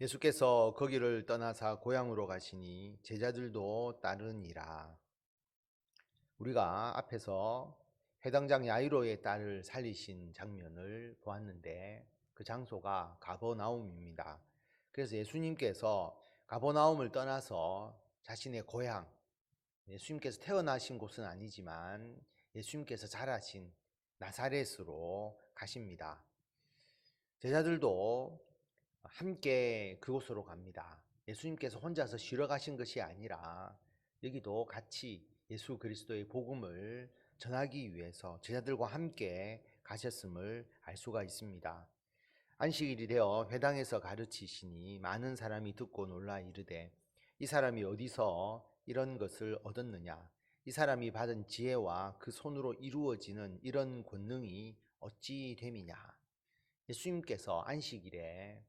예수께서 거기를 떠나사 고향으로 가시니 제자들도 따르니라. 우리가 앞에서 회당장 야이로의 딸을 살리신 장면을 보았는데 그 장소가 가버나움입니다. 그래서 예수님께서 가버나움을 떠나서 자신의 고향, 예수님께서 태어나신 곳은 아니지만 예수님께서 자라신 나사렛으로 가십니다. 제자들도 함께 그곳으로 갑니다. 예수님께서 혼자서 쉬러 가신 것이 아니라 여기도 같이 예수 그리스도의 복음을 전하기 위해서 제자들과 함께 가셨음을 알 수가 있습니다. 안식일이 되어 회당에서 가르치시니 많은 사람이 듣고 놀라 이르되 이 사람이 어디서 이런 것을 얻었느냐? 이 사람이 받은 지혜와 그 손으로 이루어지는 이런 권능이 어찌 됨이냐? 예수님께서 안식일에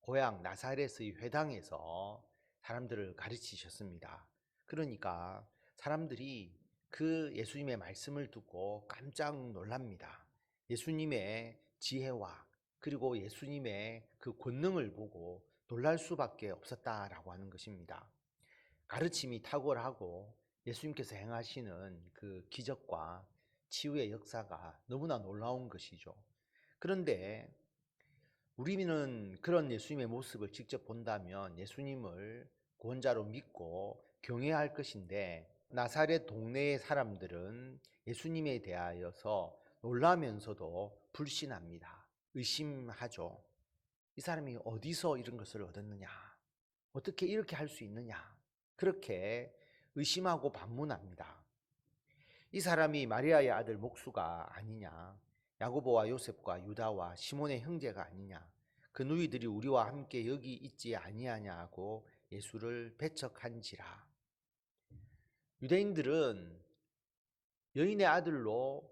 고향 나사렛의 회당에서 사람들을 가르치셨습니다. 그러니까 사람들이 그 예수님의 말씀을 듣고 깜짝 놀랍니다. 예수님의 지혜와 그리고 예수님의 그 권능을 보고 놀랄 수밖에 없었다라고 하는 것입니다. 가르침이 탁월하고 예수님께서 행하시는 그 기적과 치유의 역사가 너무나 놀라운 것이죠. 그런데 우리는 그런 예수님의 모습을 직접 본다면 예수님을 구원자로 믿고 경외할 것인데 나사렛 동네의 사람들은 예수님에 대하여서 놀라면서도 불신합니다. 의심하죠. 이 사람이 어디서 이런 것을 얻었느냐? 어떻게 이렇게 할 수 있느냐? 그렇게 의심하고 반문합니다. 이 사람이 마리아의 아들 목수가 아니냐? 야고보와 요셉과 유다와 시몬의 형제가 아니냐? 그 누이들이 우리와 함께 여기 있지 아니하냐고 예수를 배척한지라. 유대인들은 여인의 아들로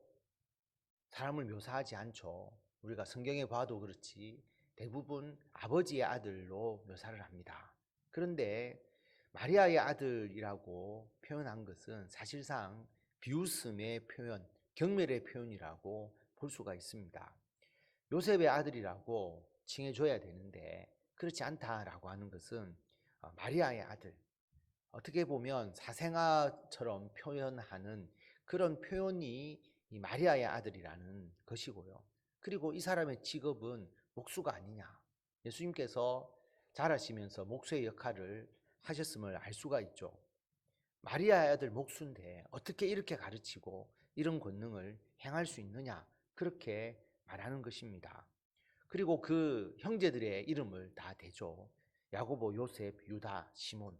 사람을 묘사하지 않죠. 우리가 성경에 봐도 그렇지 대부분 아버지의 아들로 묘사를 합니다. 그런데 마리아의 아들이라고 표현한 것은 사실상 비웃음의 표현, 경멸의 표현이라고 볼 수가 있습니다. 요셉의 아들이라고 칭해줘야 되는데 그렇지 않다라고 하는 것은 마리아의 아들, 어떻게 보면 사생아처럼 표현하는 그런 표현이 이 마리아의 아들이라는 것이고요. 그리고 이 사람의 직업은 목수가 아니냐. 예수님께서 자라시면서 목수의 역할을 하셨음을 알 수가 있죠. 마리아의 아들 목수인데 어떻게 이렇게 가르치고 이런 권능을 행할 수 있느냐. 그렇게 말하는 것입니다. 그리고 그 형제들의 이름을 다 대죠. 야고보, 요셉, 유다, 시몬.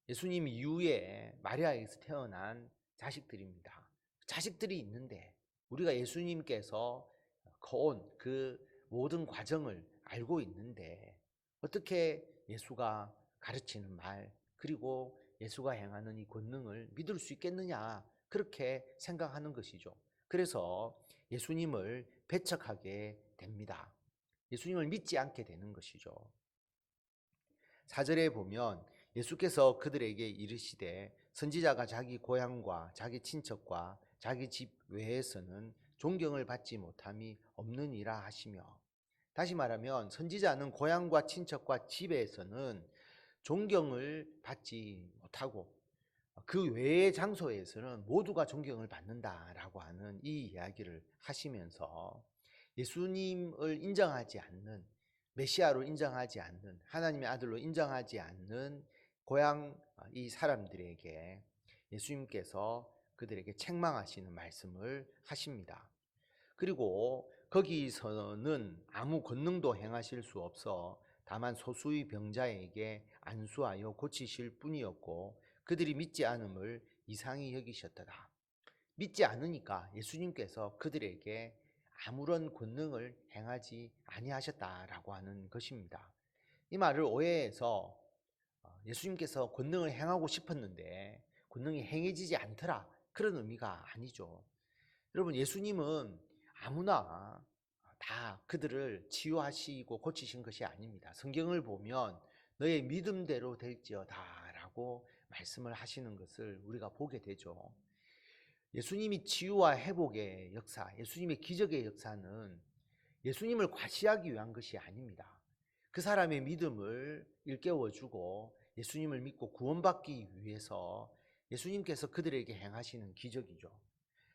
예수님 이후에 마리아에게서 태어난 자식들입니다. 자식들이 있는데 우리가 예수님께서 거온 그 모든 과정을 알고 있는데 어떻게 예수가 가르치는 말 그리고 예수가 행하는 이 권능을 믿을 수 있겠느냐 그렇게 생각하는 것이죠. 그래서 예수님을 배척하게 됩니다. 예수님을 믿지 않게 되는 것이죠. 4절에 보면 예수께서 그들에게 이르시되 선지자가 자기 고향과 자기 친척과 자기 집 외에서는 존경을 받지 못함이 없느니라 하시며, 다시 말하면 선지자는 고향과 친척과 집에서는 존경을 받지 못하고 그 외의 장소에서는 모두가 존경을 받는다라고 하는 이 이야기를 하시면서 예수님을 인정하지 않는, 메시아로 인정하지 않는, 하나님의 아들로 인정하지 않는 고향 이 사람들에게 예수님께서 그들에게 책망하시는 말씀을 하십니다. 그리고 거기서는 아무 권능도 행하실 수 없어 다만 소수의 병자에게 안수하여 고치실 뿐이었고 그들이 믿지 않음을 이상히 여기셨더라. 믿지 않으니까 예수님께서 그들에게 아무런 권능을 행하지 아니하셨다라고 하는 것입니다. 이 말을 오해해서 예수님께서 권능을 행하고 싶었는데 권능이 행해지지 않더라 그런 의미가 아니죠. 여러분, 예수님은 아무나 다 그들을 치유하시고 고치신 것이 아닙니다. 성경을 보면 너의 믿음대로 될지어다 라고 말씀을 하시는 것을 우리가 보게 되죠. 예수님이 치유와 회복의 역사, 예수님의 기적의 역사는 예수님을 과시하기 위한 것이 아닙니다. 그 사람의 믿음을 일깨워주고 예수님을 믿고 구원받기 위해서 예수님께서 그들에게 행하시는 기적이죠.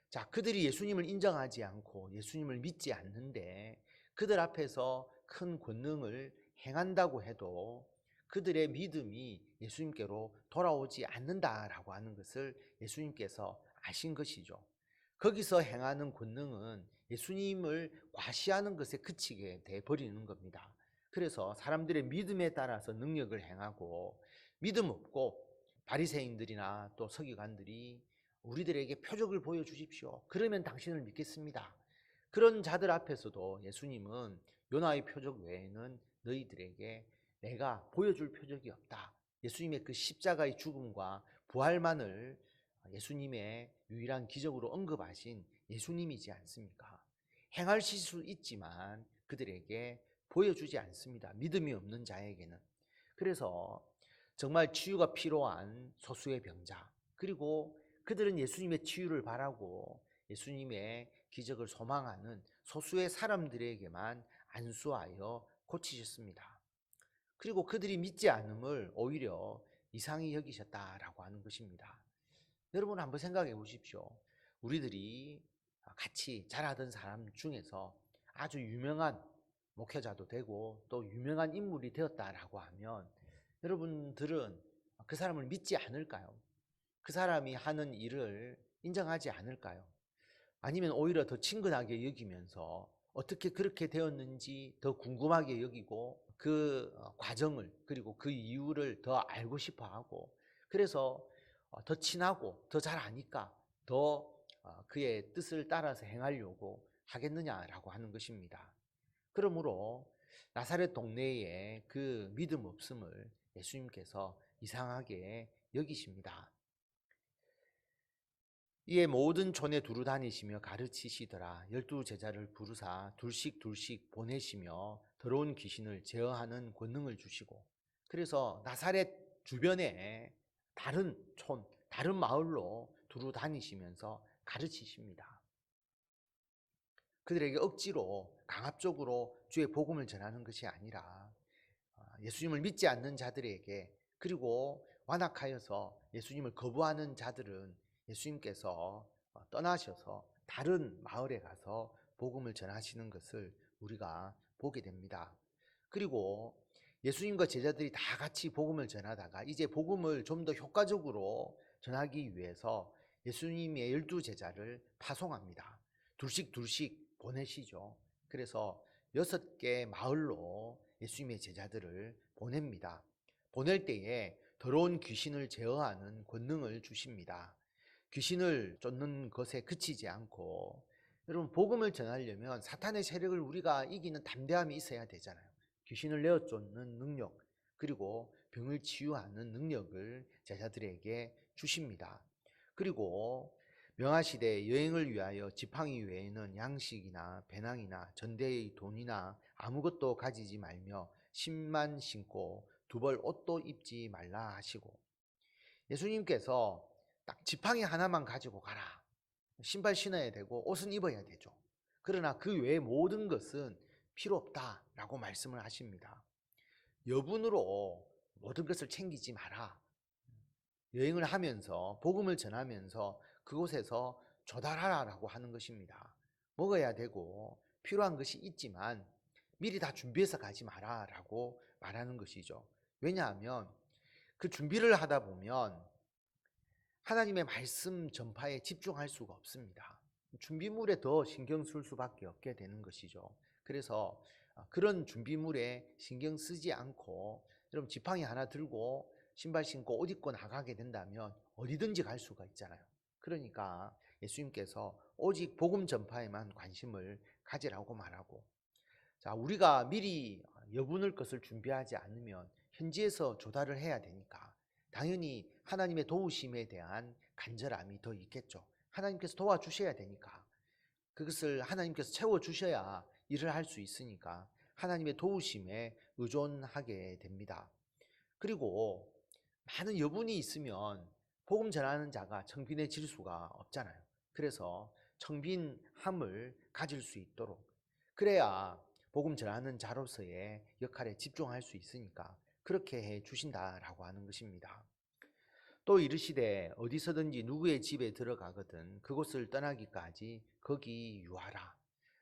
자, 그들이 예수님을 인정하지 않고 예수님을 믿지 않는데 그들 앞에서 큰 권능을 행한다고 해도 그들의 믿음이 예수님께로 돌아오지 않는다라고 하는 것을 예수님께서 아신 것이죠. 거기서 행하는 권능은 예수님을 과시하는 것에 그치게 돼 버리는 겁니다. 그래서 사람들의 믿음에 따라서 능력을 행하고 믿음 없고 바리새인들이나 또 서기관들이 우리들에게 표적을 보여주십시오. 그러면 당신을 믿겠습니다. 그런 자들 앞에서도 예수님은 요나의 표적 외에는 너희들에게 내가 보여줄 표적이 없다. 예수님의 그 십자가의 죽음과 부활만을 예수님의 유일한 기적으로 언급하신 예수님이지 않습니까? 행하실 수 있지만 그들에게 보여주지 않습니다. 믿음이 없는 자에게는. 그래서 정말 치유가 필요한 소수의 병자, 그리고 그들은 예수님의 치유를 바라고 예수님의 기적을 소망하는 소수의 사람들에게만 안수하여 고치셨습니다. 그리고 그들이 믿지 않음을 오히려 이상히 여기셨다라고 하는 것입니다. 여러분 한번 생각해 보십시오. 우리들이 같이 자라던 사람 중에서 아주 유명한 목회자도 되고 또 유명한 인물이 되었다라고 하면 여러분들은 그 사람을 믿지 않을까요? 그 사람이 하는 일을 인정하지 않을까요? 아니면 오히려 더 친근하게 여기면서 어떻게 그렇게 되었는지 더 궁금하게 여기고 그 과정을 그리고 그 이유를 더 알고 싶어 하고 그래서 더 친하고 더 잘 아니까 더 그의 뜻을 따라서 행하려고 하겠느냐라고 하는 것입니다. 그러므로 나사렛 동네에 그 믿음 없음을 예수님께서 이상하게 여기십니다. 이에 모든 촌에 두루 다니시며 가르치시더라. 12 제자를 부르사 둘씩 보내시며 더러운 귀신을 제어하는 권능을 주시고, 그래서 나사렛 주변에 다른 촌, 다른 마을로 두루 다니시면서 가르치십니다. 그들에게 억지로 강압적으로 주의 복음을 전하는 것이 아니라 예수님을 믿지 않는 자들에게, 그리고 완악하여서 예수님을 거부하는 자들은 예수님께서 떠나셔서 다른 마을에 가서 복음을 전하시는 것을 우리가 보게 됩니다. 그리고 예수님과 제자들이 다 같이 복음을 전하다가 이제 복음을 좀 더 효과적으로 전하기 위해서 예수님의 12 제자를 파송합니다. 둘씩 보내시죠. 그래서 6개 마을로 예수님의 제자들을 보냅니다. 보낼 때에 더러운 귀신을 제어하는 권능을 주십니다. 귀신을 쫓는 것에 그치지 않고, 여러분 복음을 전하려면 사탄의 세력을 우리가 이기는 담대함이 있어야 되잖아요. 귀신을 내어 쫓는 능력, 그리고 병을 치유하는 능력을 제자들에게 주십니다. 그리고 명하시되 여행을 위하여 지팡이 외에는 양식이나 배낭이나 전대의 돈이나 아무것도 가지지 말며 신만 신고 2벌 옷도 입지 말라 하시고, 예수님께서 딱 지팡이 하나만 가지고 가라. 신발 신어야 되고 옷은 입어야 되죠. 그러나 그 외의 모든 것은 필요 없다라고 말씀을 하십니다. 여분으로 모든 것을 챙기지 마라. 여행을 하면서 복음을 전하면서 그곳에서 조달하라라고 하는 것입니다. 먹어야 되고 필요한 것이 있지만 미리 다 준비해서 가지 마라라고 말하는 것이죠. 왜냐하면 그 준비를 하다 보면 하나님의 말씀 전파에 집중할 수가 없습니다. 준비물에 더 신경 쓸 수밖에 없게 되는 것이죠. 그래서 그런 준비물에 신경 쓰지 않고 여러분 지팡이 하나 들고 신발 신고 옷 입고 나가게 된다면 어디든지 갈 수가 있잖아요. 그러니까 예수님께서 오직 복음 전파에만 관심을 가지라고 말하고, 자, 우리가 미리 여분을 것을 준비하지 않으면 현지에서 조달을 해야 되니까 당연히 하나님의 도우심에 대한 간절함이 더 있겠죠. 하나님께서 도와주셔야 되니까, 그것을 하나님께서 채워주셔야 일을 할 수 있으니까 하나님의 도우심에 의존하게 됩니다. 그리고 많은 여분이 있으면 복음 전하는 자가 청빈해질 수가 없잖아요. 그래서 청빈함을 가질 수 있도록, 그래야 복음 전하는 자로서의 역할에 집중할 수 있으니까 그렇게 해 주신다라고 하는 것입니다. 또 이르시되 어디서든지 누구의 집에 들어가거든 그곳을 떠나기까지 거기 유하라.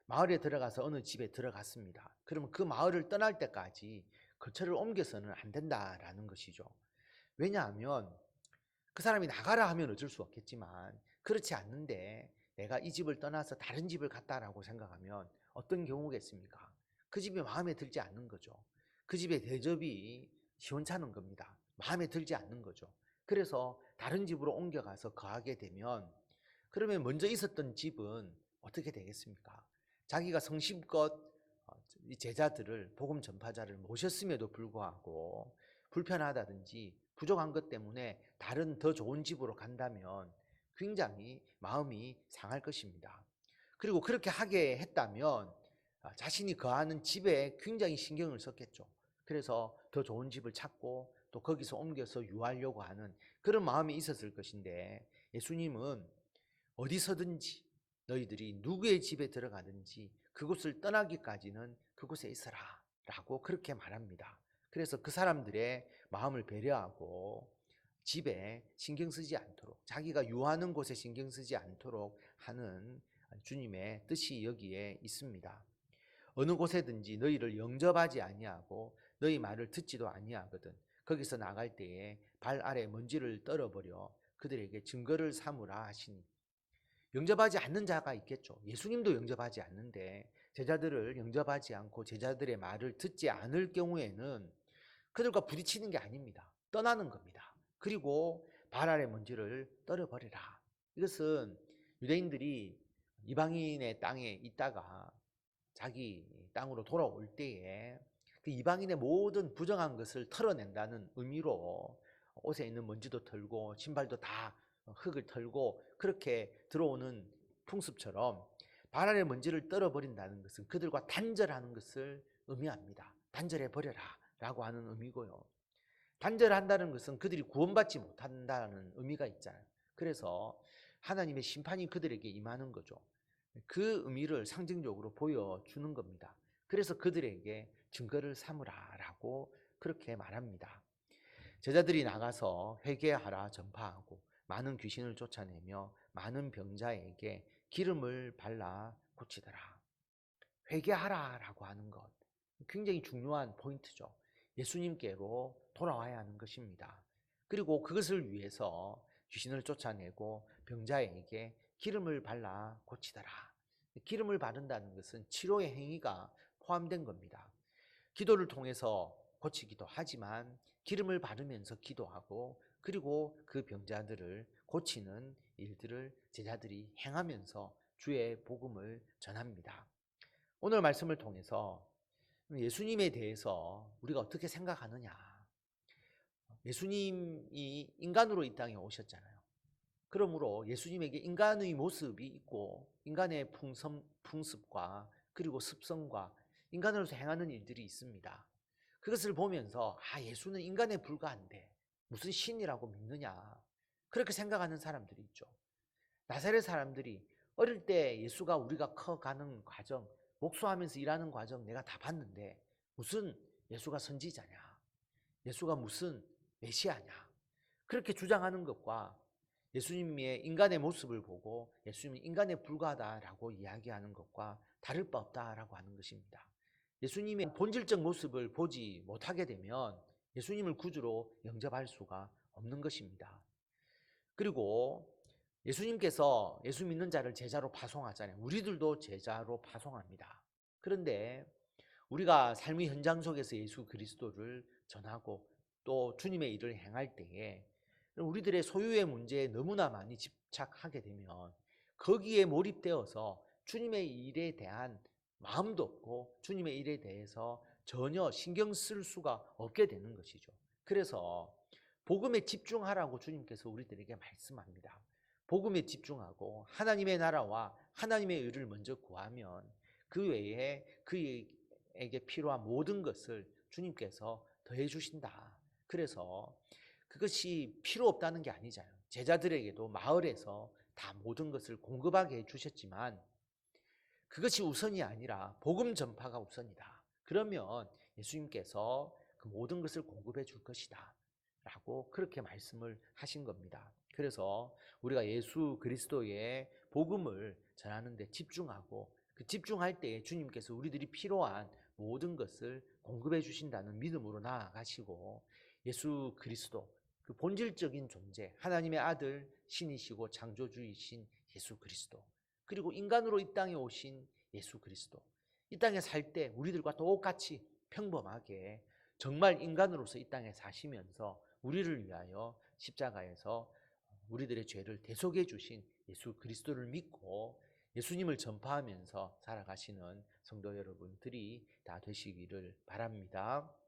마을에 들어가서 어느 집에 들어갔습니다. 그러면 그 마을을 떠날 때까지 거처를 옮겨서는 안 된다라는 것이죠. 왜냐하면 그 사람이 나가라 하면 어쩔 수 없겠지만 그렇지 않는데 내가 이 집을 떠나서 다른 집을 갔다라고 생각하면 어떤 경우겠습니까? 그 집이 마음에 들지 않는 거죠. 그 집의 대접이 시원찮은 겁니다. 마음에 들지 않는 거죠. 그래서 다른 집으로 옮겨가서 거하게 되면 그러면 먼저 있었던 집은 어떻게 되겠습니까? 자기가 성심껏 이 제자들을 복음 전파자를 모셨음에도 불구하고 불편하다든지 부족한 것 때문에 다른 더 좋은 집으로 간다면 굉장히 마음이 상할 것입니다. 그리고 그렇게 하게 했다면 자신이 거하는 집에 굉장히 신경을 썼겠죠. 그래서 더 좋은 집을 찾고 또 거기서 옮겨서 유하려고 하는 그런 마음이 있었을 것인데 예수님은 어디서든지 너희들이 누구의 집에 들어가든지 그곳을 떠나기까지는 그곳에 있어라 라고 그렇게 말합니다. 그래서 그 사람들의 마음을 배려하고 집에 신경 쓰지 않도록 자기가 유하는 곳에 신경 쓰지 않도록 하는 주님의 뜻이 여기에 있습니다. 어느 곳에든지 너희를 영접하지 아니하고 너희 말을 듣지도 아니하거든 거기서 나갈 때에 발 아래 먼지를 떨어버려 그들에게 증거를 삼으라 하시니 영접하지 않는 자가 있겠죠. 예수님도 영접하지 않는데 제자들을 영접하지 않고 제자들의 말을 듣지 않을 경우에는 그들과 부딪히는 게 아닙니다. 떠나는 겁니다. 그리고 발 아래 먼지를 떨어버리라. 이것은 유대인들이 이방인의 땅에 있다가 자기 땅으로 돌아올 때에 그 이방인의 모든 부정한 것을 털어낸다는 의미로 옷에 있는 먼지도 털고 신발도 다 흙을 털고 그렇게 들어오는 풍습처럼 발 아래 먼지를 떨어버린다는 것은 그들과 단절하는 것을 의미합니다. 단절해 버려라 라고 하는 의미고요. 단절한다는 것은 그들이 구원받지 못한다는 의미가 있잖아요. 그래서 하나님의 심판이 그들에게 임하는 거죠. 그 의미를 상징적으로 보여주는 겁니다. 그래서 그들에게 증거를 삼으라 라고 그렇게 말합니다. 제자들이 나가서 회개하라 전파하고 많은 귀신을 쫓아내며 많은 병자에게 기름을 발라 고치더라. 회개하라 라고 하는 것 굉장히 중요한 포인트죠. 예수님께로 돌아와야 하는 것입니다. 그리고 그것을 위해서 귀신을 쫓아내고 병자에게 기름을 발라 고치더라. 기름을 바른다는 것은 치료의 행위가 포함된 겁니다. 기도를 통해서 고치기도 하지만 기름을 바르면서 기도하고 그리고 그 병자들을 고치는 일들을 제자들이 행하면서 주의 복음을 전합니다. 오늘 말씀을 통해서 예수님에 대해서 우리가 어떻게 생각하느냐. 예수님이 인간으로 이 땅에 오셨잖아요. 그러므로 예수님에게 인간의 모습이 있고 인간의 풍습과 그리고 습성과 인간으로서 행하는 일들이 있습니다. 그것을 보면서 예수는 인간에 불과한데 무슨 신이라고 믿느냐 그렇게 생각하는 사람들이 있죠. 나사렛 사람들이 어릴 때 예수가 우리가 커가는 과정 목수하면서 일하는 과정 내가 다 봤는데 무슨 예수가 선지자냐 예수가 무슨 메시아냐 그렇게 주장하는 것과 예수님의 인간의 모습을 보고 예수님이 인간에 불과하다라고 이야기하는 것과 다를 바 없다라고 하는 것입니다. 예수님의 본질적 모습을 보지 못하게 되면 예수님을 구주로 영접할 수가 없는 것입니다. 그리고 예수님께서 예수 믿는 자를 제자로 파송하잖아요. 우리들도 제자로 파송합니다. 그런데 우리가 삶의 현장 속에서 예수 그리스도를 전하고 또 주님의 일을 행할 때에 우리들의 소유의 문제에 너무나 많이 집착하게 되면 거기에 몰입되어서 주님의 일에 대한 마음도 없고 주님의 일에 대해서 전혀 신경 쓸 수가 없게 되는 것이죠. 그래서 복음에 집중하라고 주님께서 우리들에게 말씀합니다. 복음에 집중하고 하나님의 나라와 하나님의 의를 먼저 구하면 그 외에 그에게 필요한 모든 것을 주님께서 더해 주신다. 그래서 그것이 필요 없다는 게 아니잖아요. 제자들에게도 마을에서 다 모든 것을 공급하게 해주셨지만 그것이 우선이 아니라 복음 전파가 우선이다. 그러면 예수님께서 그 모든 것을 공급해 줄 것이다 라고 그렇게 말씀을 하신 겁니다. 그래서 우리가 예수 그리스도의 복음을 전하는 데 집중하고 그 집중할 때에 주님께서 우리들이 필요한 모든 것을 공급해 주신다는 믿음으로 나아가시고 예수 그리스도 그 본질적인 존재, 하나님의 아들, 신이시고 창조주이신 예수 그리스도, 그리고 인간으로 이 땅에 오신 예수 그리스도, 이 땅에 살 때 우리들과 똑같이 평범하게 정말 인간으로서 이 땅에 사시면서 우리를 위하여 십자가에서 우리들의 죄를 대속해 주신 예수 그리스도를 믿고 예수님을 전파하면서 살아가시는 성도 여러분들이 다 되시기를 바랍니다.